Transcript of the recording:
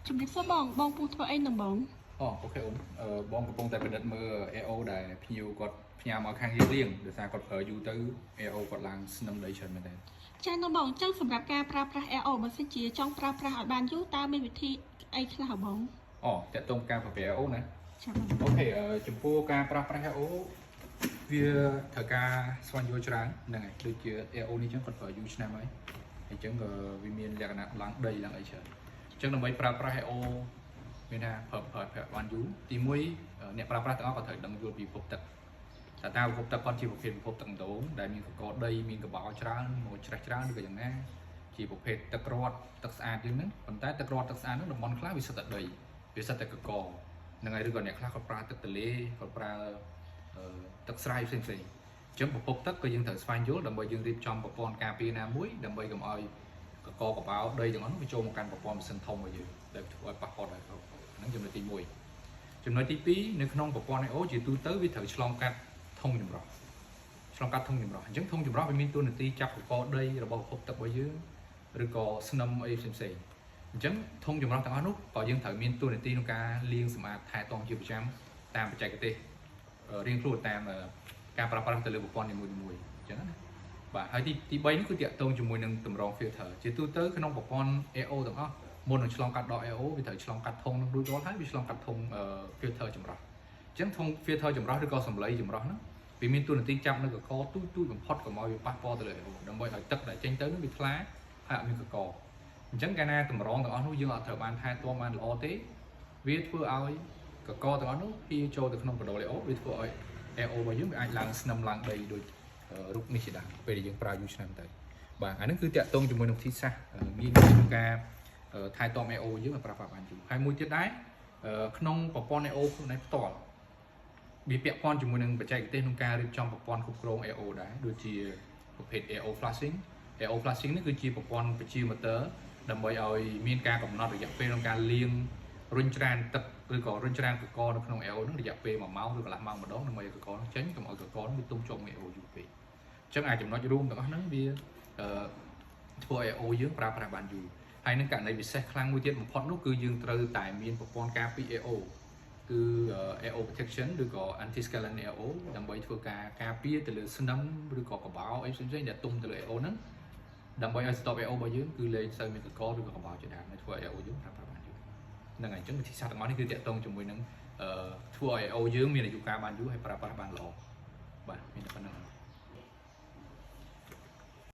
ជំរាបសួរបងពូធ្វើអីដំបងអូខេបងកំពុងតែពិនិត្យមើល AO ដែលភ្ញៀវគាត់ផ្ញើមកខាងយើងលៀងដោយសារគាត់ប្រើយូរទៅ AO គាត់ឡើងស្នឹមដីច្រើនមែនទេចាដំបងចឹងសម្រាប់ការប្រើប្រាស់ AO បើសិនជាចង់ប្រើប្រាស់ឲ្យបានយូរតើមានវិធីអីខ្លះបងតាក់ទងការប្រើប្រាស់ AO ណាចាអូខេចំពោះការប្រើប្រាស់ AO វាត្រូវការស្វែងយល់ច្រើនហ្នឹងហើយដូចជា AO នេះចឹងគាត់ប្រើយូរឆ្នាំហើយអញ្ចឹងក៏វាមានលក្ខណៈឡើងដីឡើងអីច្រើនអញ្ចឹងដើម្បីប្រើប្រាស់ AO មានថាប្រើបានយូរទី1អ្នកប្រើប្រាស់ទាំងអស់ក៏ត្រូវដឹងយល់ពីប្រភពទឹកតើប្រភពទឹកគាត់ជាប្រភេទប្រភពទឹកដូងដែលមានកកដីមានកបោច្រើនមកច្រេះច្រើនឬក៏យ៉ាងណាជាប្រភេទទឹករត់ទឹកស្អាតជាងហ្នឹងប៉ុន្តែទឹករត់ទឹកស្អាតហ្នឹងតំបន់ខ្លះវាសិតតែដីវាសិតតែកកហ្នឹងហើយឬក៏អ្នកខ្លះគាត់ប្រើទឹកទន្លេគាត់ប្រើទឹកស្រែផ្សេងៗអញ្ចឹងប្រភពទឹកក៏យើងត្រូវស្វែងយល់ដើម្បីយើងរៀបចំប្រព័ន្ធការពារណាមួយដើម្បីកុំឲ្យកកកបោដីទាំងអស់នោះវាចូលមកកាន់ប្រព័ន្ធម៉ាស៊ីនធំរបស់យើងដែលធ្វើឲ្យប៉ះពាល់ដល់ហ្នឹងចំណុចទី1ចំណុចទី2នៅក្នុងប្រព័ន្ធ AO ជាទូទៅវាត្រូវឆ្លងកាត់ធុងចម្រោះអញ្ចឹងធុងចម្រោះវាមានតួនាទីចាប់កកដីរបស់ប្រភពទឹករបស់យើងឬក៏ស្នឹមអីផ្សេងៗអញ្ចឹងធុងចម្រោះទាំងអស់នោះក៏យើងត្រូវមានតួនាទីក្នុងការលាងសម្អាតថែទាំជាប្រចាំតាមបច្ចេកទេសរៀងខ្លួនតាមការប្រើប្រាស់ទៅលើប្រព័ន្ធនីមួយៗអញ្ចឹងណាបាទហើយទី3នេះគឺតាក់ទងជាមួយនឹងតម្រង filter ជាទូទៅក្នុងប្រព័ន្ធ AO ទាំងអស់មុននឹងឆ្លងកាត់ដក AO វាត្រូវឆ្លងកាត់ធុងនឹងរួចរាល់ហើយវាឆ្លងកាត់ធុង filter ចម្រោះអញ្ចឹងធុង filter ចម្រោះឬក៏សម្លេងចម្រោះហ្នឹងវាមានតួនាទីចាប់នៅកកទូចបំផុតកុំឲ្យវាប៉ះពាល់ទៅលើ AO ដើម្បីឲ្យទឹកដែលចេញទៅនោះវាថ្លាហើយអត់មានកកអញ្ចឹងកាលណាតម្រងទាំងអស់នោះយើងអត់ត្រូវបានថែទាំបានល្អទេវាធ្វើឲ្យកកទាំងអស់នោះវាចូលទៅក្នុងកណ្ដុរ AO វាធ្វើឲ្យ AO របស់យើងវាអាចឡើងស្នឹមឡើងដីដូចរូបនេះជាដើមពេលដែលយើងប្រើយូរឆ្នាំទៅបាទអានេះគឺតាក់ទងជាមួយនឹងវិធីសាស្ត្រងាយក្នុងការថែទាំ AO យើងឲ្យប្រើប្រាស់បានយូរហើយមួយទៀតដែរក្នុងប្រព័ន្ធ AO ខ្លួនឯងផ្ទាល់វាពាក់ព័ន្ធជាមួយនឹងបច្ចេកទេសក្នុងការរៀបចំប្រព័ន្ធគ្រប់គ្រង AO ដែរដូចជាប្រភេទ AO flushing នេះគឺជាប្រព័ន្ធបញ្ជា motor ដើម្បីឲ្យមានការកំណត់រយៈពេលក្នុងការលាងរុញច្រានទឹកឬក៏រុញច្រានកកនៅក្នុង AO នោះរយៈពេល1ម៉ោងឬកន្លះម៉ោងម្ដងដើម្បីឲ្យកកនោះចេញកុំឲ្យកកនោះវាទុំជាប់នឹង AO យូរពេកអញ្ចឹងអាចចំណុចរួមទាំងអស់ហ្នឹងវាធ្វើឲ្យ AO យើងប្រើប្រាស់បានយូរហើយនឹងករណីពិសេសខ្លាំងមួយទៀតបំផុតនោះគឺយើងត្រូវតែមានប្រព័ន្ធការពារ AO គឺ AO protection ឬក៏ anti scaling AO ដើម្បីធ្វើការការពារទៅលើស្នឹមឬក៏កបោអីផ្សេងៗដែលទុំទៅលើ AO ហ្នឹងដើម្បីឲ្យ stop AO របស់យើងគឺលែងសូវមានកកឬក៏កបោជាដើមដែលធ្វើឲ្យ AO យើងប្រើប្រាស់បានយូរហ្នឹងហើយអញ្ចឹងវិធីសាស្ត្រទាំងអស់នេះគឺតាក់ទងជាមួយនឹងធ្វើឲ្យ AO យើងមានអាយុកាលបានយូរហើយប្រើប្រាស់បានល្អបាទមានតែប៉ុណ្្នឹង